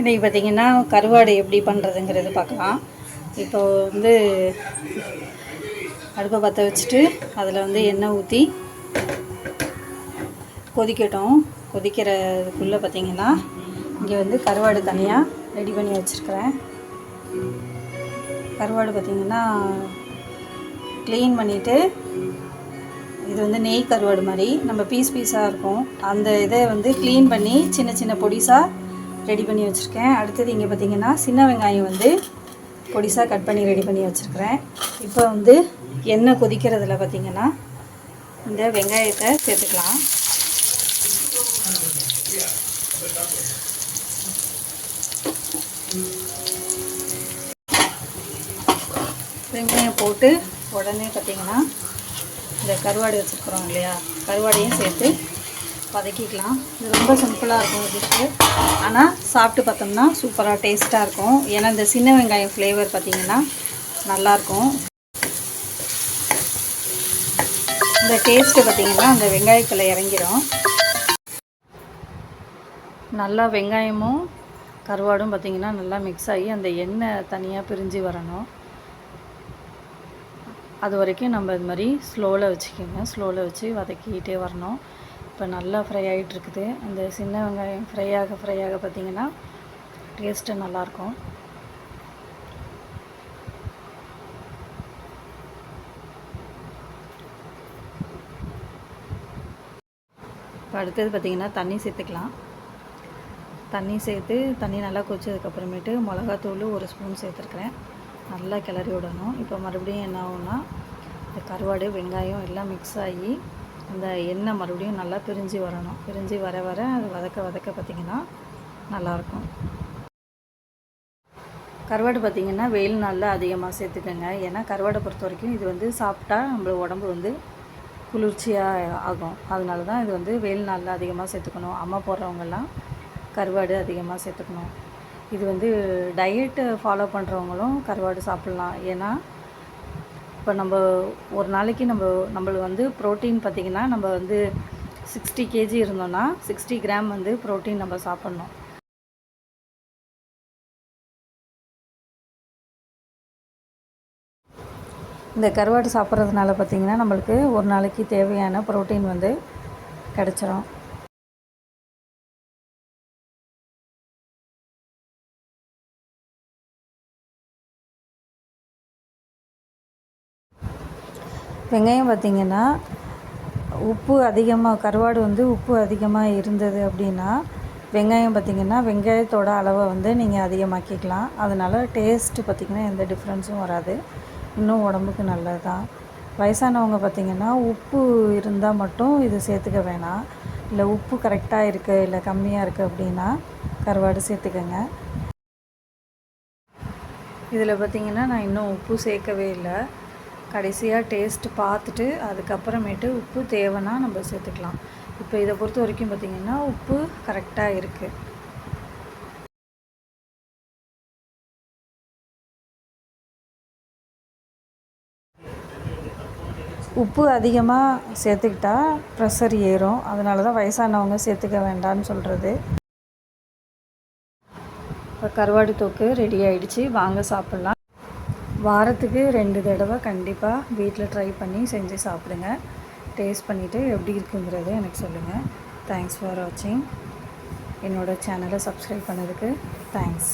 இன்றைக்கி பார்த்திங்கன்னா கருவாடு எப்படி பண்ணுறதுங்கிறது பார்க்கலாம். இப்போ வந்து அடுப்பை பற்ற வச்சுட்டு அதில் வந்து எண்ணெய் ஊற்றி கொதிக்கட்டும். கொதிக்கிறதுக்குள்ளே பார்த்திங்கன்னா இங்கே வந்து கருவாடு தனியாக ரெடி பண்ணி வச்சுருக்கிறேன். கருவாடு பார்த்திங்கன்னா க்ளீன் பண்ணிவிட்டு, இது வந்து நெய் கருவாடு மாதிரி நம்ம பீஸாக இருக்கும். அந்த இதை வந்து க்ளீன் பண்ணி சின்ன சின்ன பொடிசாக ரெடி பண்ணி வச்சுருக்கேன். அடுத்தது இங்கே பார்த்திங்கன்னா சின்ன வெங்காயம் வந்து பொடிசாக கட் பண்ணி ரெடி பண்ணி வச்சுருக்கிறேன். இப்போ வந்து எண்ணெய் கொதிக்கிறதுல பார்த்திங்கன்னா இந்த வெங்காயத்தை சேர்த்துக்கலாம். வெங்காயம் போட்டு உடனே பார்த்திங்கன்னா இந்த கருவாடு வச்சுருக்குறோம் இல்லையா, கருவாடையும் சேர்த்து வதக்கிக்கலாம். இது ரொம்ப சிம்பிளாக இருக்கும் டிஷ்ஷு, ஆனால் சாப்பிட்டு பார்த்தோம்னா சூப்பராக டேஸ்ட்டாக இருக்கும். ஏன்னா இந்த சின்ன வெங்காயம் ஃப்ளேவர் பார்த்திங்கன்னா நல்லாயிருக்கும். இந்த டேஸ்ட்டு பார்த்திங்கன்னா அந்த வெங்காயத்தில் இறங்கிடும். நல்லா வெங்காயமும் கருவாடும் பார்த்திங்கன்னா நல்லா மிக்ஸ் ஆகி அந்த எண்ணெய் தனியாக பிரிஞ்சு வரணும். அது வரைக்கும் நம்ம இது மாதிரி ஸ்லோவில் வச்சுக்கோங்க. ஸ்லோவில் வச்சு வதக்கிக்கிட்டே வரணும். இப்போ நல்லா ஃப்ரை ஆகிட்டுருக்குது. அந்த சின்ன வெங்காயம் ஃப்ரை ஆக பார்த்திங்கன்னா டேஸ்ட்டு நல்லாயிருக்கும். இப்போ அடுத்தது பார்த்திங்கன்னா தண்ணி சேர்த்துக்கலாம். தண்ணி சேர்த்து தண்ணி நல்லா கொதிச்சதுக்கப்புறமேட்டு மிளகாத்தூள் 1 ஸ்பூன் சேர்த்துருக்குறேன். நல்லா கிளறி விடணும். இப்போ மறுபடியும் என்ன ஆகும்னா இந்த கருவாடு வெங்காயம் எல்லாம் மிக்ஸ் ஆகி அந்த எண்ணெய் மறுபடியும் நல்லா பிரிஞ்சு வரணும். பிரிஞ்சு வர அது வதக்க பார்த்திங்கன்னா நல்லாயிருக்கும். கருவாடு பார்த்திங்கன்னா வெயில் நாளில் அதிகமாக சேர்த்துக்கோங்க. ஏன்னா கருவாடை பொறுத்த வரைக்கும் இது வந்து சாப்பிட்டா நம்மளோட உடம்பு வந்து குளிர்ச்சியாக ஆகும். அதனால தான் இது வந்து வெயில் நாளில் அதிகமாக சேர்த்துக்கணும். அம்மா போடுறவங்கெல்லாம் கருவாடு அதிகமாக சேர்த்துக்கணும். இது வந்து டயட்டு ஃபாலோ பண்ணுறவங்களும் கருவாடு சாப்பிட்லாம். ஏன்னா இப்போ நம்ம ஒரு நாளைக்கு நம்மளுக்கு வந்து ப்ரோட்டீன் பார்த்திங்கன்னா நம்ம வந்து 60 kg இருந்தோன்னா 60 கிராம் வந்து ப்ரோட்டீன் நம்ம சாப்பிட்ணும். இந்த கருவாடு சாப்பிட்றதுனால பார்த்திங்கன்னா நம்மளுக்கு ஒரு நாளைக்கு தேவையான ப்ரோட்டீன் வந்து கிடச்சிரும். வெங்காயம் பார்த்திங்கன்னா உப்பு அதிகமாக, கருவாடு வந்து உப்பு அதிகமாக இருந்தது அப்படின்னா வெங்காயம் பார்த்திங்கன்னா வெங்காயத்தோட அளவை வந்து நீங்கள் அதிகமாக்கிக்கலாம். அதனால் டேஸ்ட்டு பார்த்திங்கன்னா எந்த டிஃப்ரென்ஸும் வராது. இன்னும் உடம்புக்கு நல்லது தான். வயசானவங்க பார்த்திங்கன்னா உப்பு இருந்தால் மட்டும் இது சேர்த்துக்க வேணாம். இல்லை உப்பு கரெக்டாக இருக்குது இல்லை கம்மியாக இருக்குது அப்படின்னா கருவாடு சேர்த்துக்கங்க. இதில் பார்த்திங்கன்னா நான் இன்னும் உப்பு சேர்க்கவே இல்லை. கடைசியாக டேஸ்ட்டு பார்த்துட்டு அதுக்கப்புறமேட்டு உப்பு தேவைன்னா நம்ம சேர்த்துக்கலாம். இப்போ இதை பொறுத்த வரைக்கும் பார்த்திங்கன்னா உப்பு கரெக்டாக இருக்குது. உப்பு அதிகமாக சேர்த்துக்கிட்டா ப்ரெஷர் ஏறும். அதனால தான் வயசானவங்க சேர்த்துக்க வேண்டாம்னு சொல்கிறது. இப்போ கருவாடு தொக்கு ரெடி ஆகிடுச்சு. வாங்க சாப்பிட்லாம். வாரத்துக்கு 2 தடவை கண்டிப்பாக வீட்டில் ட்ரை பண்ணி செஞ்சு சாப்பிடுங்க. டேஸ்ட் பண்ணிவிட்டு எப்படி இருக்குங்கிறத எனக்கு சொல்லுங்கள். தேங்க்ஸ் ஃபார் வாட்சிங். என்னோடய சேனலை சப்ஸ்கிரைப் பண்ணதுக்கு தேங்க்ஸ்.